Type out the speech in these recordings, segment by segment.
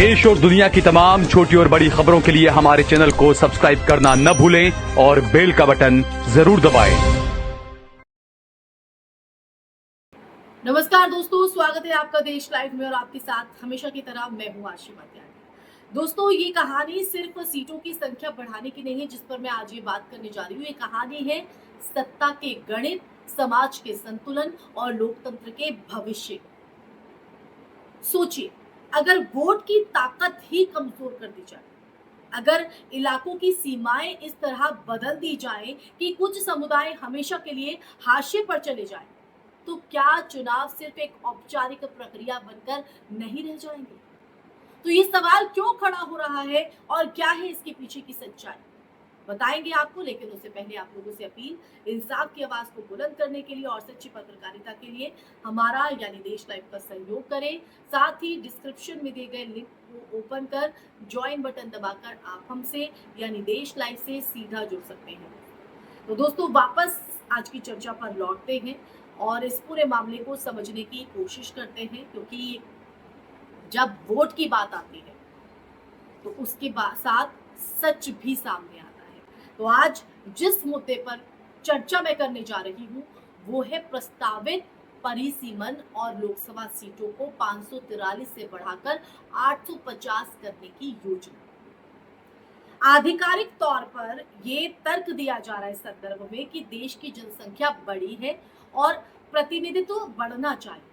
देश और दुनिया की तमाम छोटी और बड़ी खबरों के लिए हमारे चैनल को सब्सक्राइब करना न भूलें और बेल का बटन जरूर दबाएं। नमस्कार दोस्तों, स्वागत है आपका देश लाइव में और आपके साथ हमेशा की तरह मैं हूं आशी मात्यानी। दोस्तों, ये कहानी सिर्फ सीटों की संख्या बढ़ाने की नहीं है जिस पर मैं आज ये बात करने जा रही हूँ। ये कहानी है सत्ता के गणित, समाज के संतुलन और लोकतंत्र के भविष्य। सोचिए, अगर वोट की ताकत ही कमजोर कर दी जाए, अगर इलाकों की सीमाएं इस तरह बदल दी जाएं कि कुछ समुदाय हमेशा के लिए हाशिए पर चले जाएं, तो क्या चुनाव सिर्फ एक औपचारिक प्रक्रिया बनकर नहीं रह जाएंगे? तो ये सवाल क्यों खड़ा हो रहा है और क्या है इसके पीछे की सच्चाई, बताएंगे आपको। लेकिन उससे पहले आप लोगों से अपील, इंसाफ की आवाज को बुलंद करने के लिए और सच्ची पत्रकारिता के लिए हमारा यानी देश लाइव का सहयोग करें। साथ ही डिस्क्रिप्शन में दिए गए लिंक को ओपन कर ज्वाइन बटन दबाकर आप हमसे यानी देश लाइव से सीधा जुड़ सकते हैं। तो दोस्तों, वापस आज की चर्चा पर लौटते हैं और इस पूरे मामले को समझने की कोशिश करते हैं, क्योंकि जब वोट की बात आती है तो उसके साथ सच भी सामने आता है। तो आज जिस मुद्दे पर चर्चा मैं करने जा रही हूँ वो है प्रस्तावित परिसीमन और लोकसभा सीटों को 543 से बढ़ाकर 850 करने की योजना। आधिकारिक तौर पर ये तर्क दिया जा रहा है इस संदर्भ में कि देश की जनसंख्या बड़ी है और प्रतिनिधित्व बढ़ना चाहिए।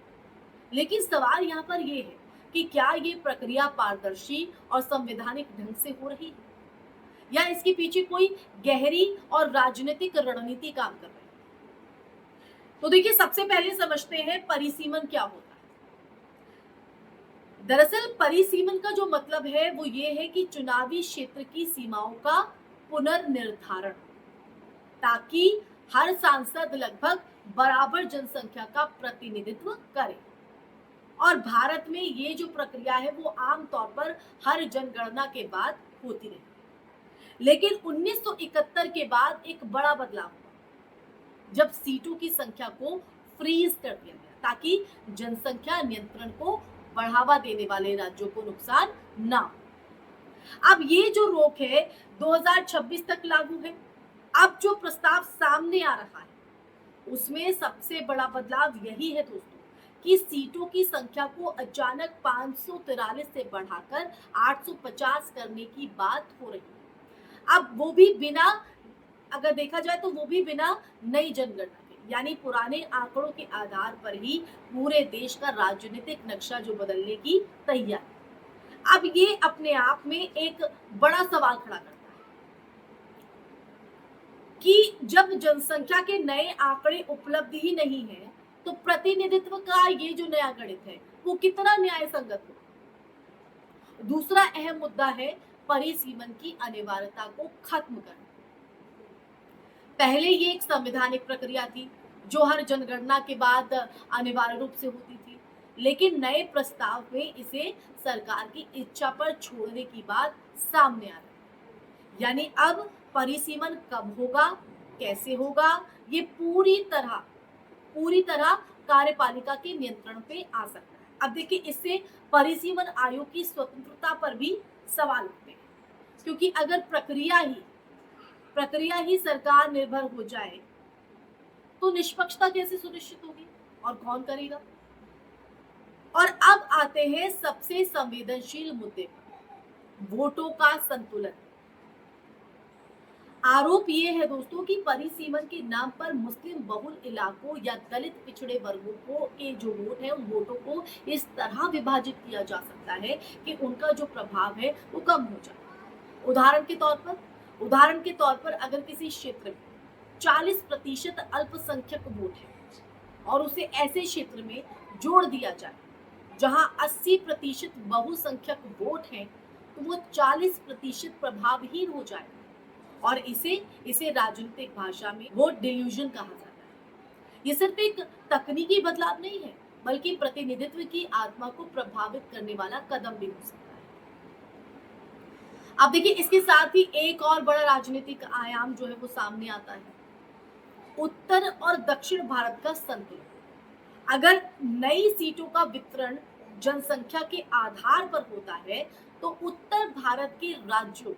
लेकिन सवाल यहाँ पर ये है कि क्या ये प्रक्रिया पारदर्शी और संवैधानिक ढंग से हो रही है या इसके पीछे कोई गहरी और राजनीतिक रणनीति काम कर रही है? तो देखिए, सबसे पहले समझते हैं परिसीमन क्या होता है। दरअसल परिसीमन का जो मतलब है वो ये है कि चुनावी क्षेत्र की सीमाओं का पुनर्निर्धारण, ताकि हर सांसद लगभग बराबर जनसंख्या का प्रतिनिधित्व करे। और भारत में ये जो प्रक्रिया है वो आमतौर पर हर जनगणना के बाद होती रही। लेकिन 1971 के बाद एक बड़ा बदलाव हुआ, जब सीटों की संख्या को फ्रीज कर दिया गया ताकि जनसंख्या नियंत्रण को बढ़ावा देने वाले राज्यों को नुकसान ना हो। अब ये जो रोक है 2026 तक लागू है। अब जो प्रस्ताव सामने आ रहा है उसमें सबसे बड़ा बदलाव यही है दोस्तों कि सीटों की संख्या को अचानक 543 से बढ़ाकर 850 करने की बात हो रही है। अब वो भी बिना, अगर देखा जाए तो वो भी बिना नई जनगणना के, यानी पुराने आंकड़ों के आधार पर ही पूरे देश का राजनीतिक नक्शा जो बदलने की तैयारी। अब ये अपने आप में एक बड़ा सवाल खड़ा करता है कि जब जनसंख्या के नए आंकड़े उपलब्ध ही नहीं है तो प्रतिनिधित्व का ये जो नया गणित है वो कितना न्याय संगत हो। दूसरा अहम मुद्दा है परिसीमन की अनिवार्यता को खत्म करना। पहले ये एक संवैधानिक प्रक्रिया थी जो हर जनगणना के बाद अनिवार्य रूप से होती थी, लेकिन नए प्रस्ताव में इसे सरकार की इच्छा पर छोड़ने की बात सामने आ रही है। यानी अब परिसीमन कब होगा, कैसे होगा, ये पूरी तरह कार्यपालिका के नियंत्रण पे आ सकता है। अब देखिए, इससे परिसीमन आयोग की स्वतंत्रता पर भी सवाल उठते हैं, क्योंकि अगर प्रक्रिया ही सरकार निर्भर हो जाए तो निष्पक्षता कैसे सुनिश्चित होगी और कौन करेगा? और अब आते हैं सबसे संवेदनशील मुद्दे पर, वोटों का संतुलन। आरोप ये है दोस्तों कि परिसीमन के नाम पर मुस्लिम बहुल इलाकों या दलित पिछड़े वर्गों को के जो वोट है उन वोटों को इस तरह विभाजित किया जा सकता है कि उनका जो प्रभाव है वो कम हो जाए। उदाहरण के तौर पर अगर किसी क्षेत्र में 40% अल्पसंख्यक वोट है और उसे ऐसे क्षेत्र में जोड़ दिया जाए जहां 80% बहुसंख्यक वोट है तो वो 40% प्रभावहीन हो जाए और इसे राजनीतिक भाषा में वोट डिल्यूजन कहा जाता है। ये सिर्फ एक तकनीकी बदलाव नहीं है, बल्कि प्रतिनिधित्व की आत्मा को प्रभावित करने वाला कदम भी हो सकता है। अब देखिए, इसके साथ ही एक और बड़ा राजनीतिक आयाम जो है वो सामने आता है, उत्तर और दक्षिण भारत का संतुलन। अगर नई सीटों का वितरण जनसंख्या के आधार पर होता है तो उत्तर भारत के राज्यों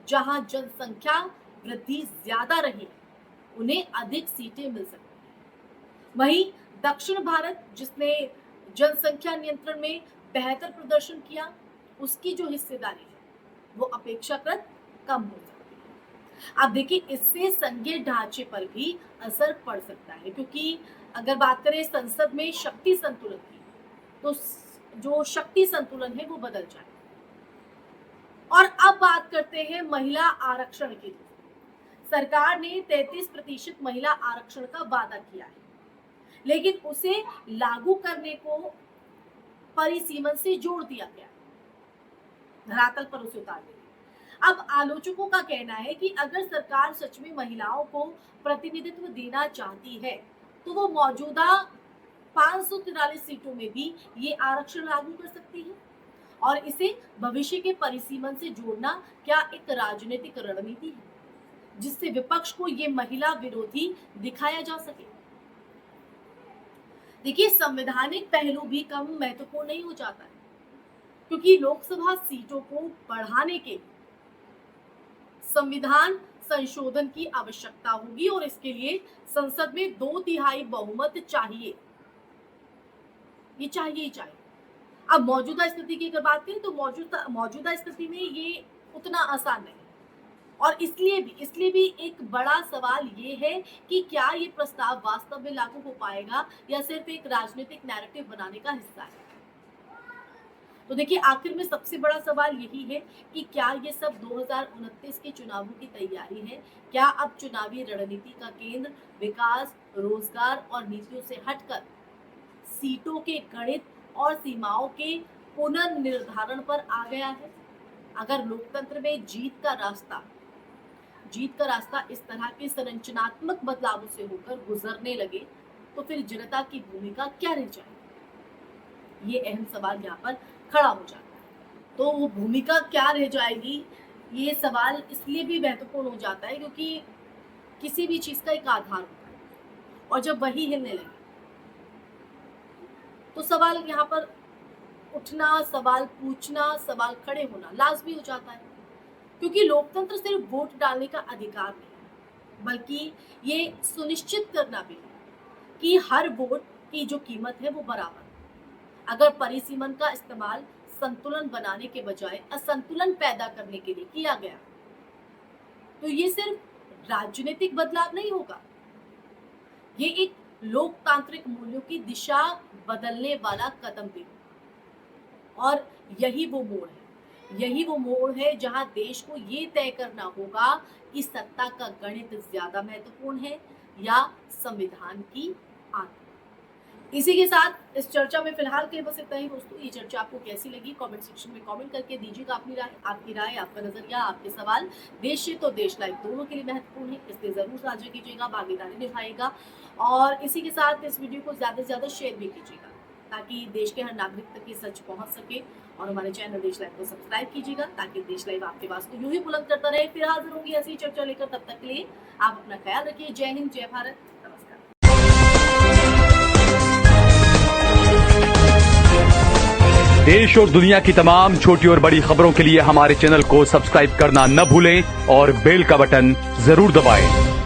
जहां जनसंख्या वृद्धि ज्यादा रही उन्हें अधिक सीटें मिल सकती हैं। वहीं दक्षिण भारत जिसने जनसंख्या नियंत्रण में बेहतर प्रदर्शन किया उसकी जो हिस्सेदारी है वो अपेक्षाकृत कम हो सकती है। अब देखिए इससे संघीय ढांचे पर भी असर पड़ सकता है क्योंकि अगर बात करें संसद में शक्ति संतुलन की तो जो शक्ति संतुलन है वो बदल जाए। और अब बात करते हैं महिला आरक्षण की। सरकार ने 33% महिला आरक्षण का वादा किया है लेकिन उसे लागू करने को परिसीमन से जोड़ दिया गया, धरातल पर उसे उतार दिया। अब आलोचकों का कहना है कि अगर सरकार सच में महिलाओं को प्रतिनिधित्व देना चाहती है तो वो मौजूदा 543 सीटों में भी ये आरक्षण लागू कर सकती है और इसे भविष्य के परिसीमन से जोड़ना क्या एक राजनीतिक रणनीति है जिससे विपक्ष को ये महिला विरोधी दिखाया जा सके। देखिए संवैधानिक पहलू भी कम महत्वपूर्ण नहीं हो जाता है क्योंकि लोकसभा सीटों को बढ़ाने के संविधान संशोधन की आवश्यकता होगी और इसके लिए संसद में 2/3 बहुमत चाहिए, ये चाहिए ही चाहिए। अब मौजूदा स्थिति की अगर बात करें तो मौजूदा स्थिति में ये उतना आसान नहीं और इसलिए भी एक बड़ा सवाल ये है कि क्या ये प्रस्ताव वास्तव में लागू हो पाएगा या सिर्फ एक राजनीतिक नैरेटिव बनाने का हिस्सा है। तो देखिए आखिर में सबसे बड़ा सवाल यही है कि क्या ये सब 2029 के चुनावों की तैयारी है। क्या अब चुनावी रणनीति का केंद्र विकास, रोजगार और नीतियों से हटकर सीटों के गणित और सीमाओं के पुनर्निर्धारण पर आ गया है। अगर लोकतंत्र में जीत का रास्ता इस तरह के संरचनात्मक बदलावों से होकर गुजरने लगे तो फिर जनता की भूमिका क्या रह जाएगी, ये अहम सवाल यहाँ पर खड़ा हो जाता है। तो वो भूमिका क्या रह जाएगी ये सवाल इसलिए भी महत्वपूर्ण हो जाता है क्योंकि किसी भी चीज का एक आधार होता है और जब वही हिलने लगे तो सवाल यहाँ पर उठना, सवाल पूछना, सवाल खड़े होना लाजमी हो जाता है क्योंकि लोकतंत्र सिर्फ वोट डालने का अधिकार नहीं बल्कि ये सुनिश्चित करना भी है कि हर वोट की जो कीमत है वो बराबर। अगर परिसीमन का इस्तेमाल संतुलन बनाने के बजाय असंतुलन पैदा करने के लिए किया गया तो ये सिर्फ राजनीतिक बदलाव नहीं होगा, ये एक लोकतांत्रिक मूल्यों की दिशा बदलने वाला कदम भी होगा। और यही वो मोड़ है जहां देश को ये तय करना होगा कि सत्ता का गणित ज्यादा महत्वपूर्ण है या संविधान की आत्मा। इसी के साथ इस चर्चा में फिलहाल के बस इतना ही दोस्तों। ये चर्चा आपको कैसी लगी कमेंट सेक्शन में कमेंट करके दीजिएगा अपनी राय। आपकी राय, आपका नजरिया, आपके सवाल देश हित और देश लाइक दोनों के लिए महत्वपूर्ण है, इसलिए जरूर साझा कीजिएगा, भागीदारी निभाइएगा और इसी के साथ इस वीडियो को ज्यादा से ज्यादा शेयर भी कीजिएगा ताकि देश के हर नागरिक तक ये सच पहुंच सके। और हमारे चैनल देश लाइव को सब्सक्राइब कीजिएगा ताकि देश लाइव आपके पास को यूं ही बुलंद करता रहे। फिर हाजिर होंगी ऐसी चर्चा लेकर, तब तक के लिए आप अपना ख्याल रखिए। जय हिंद, जय भारत, नमस्कार। देश और दुनिया की तमाम छोटी और बड़ी खबरों के लिए हमारे चैनल को सब्सक्राइब करना न भूलें और बेल का बटन जरूर दबाएं।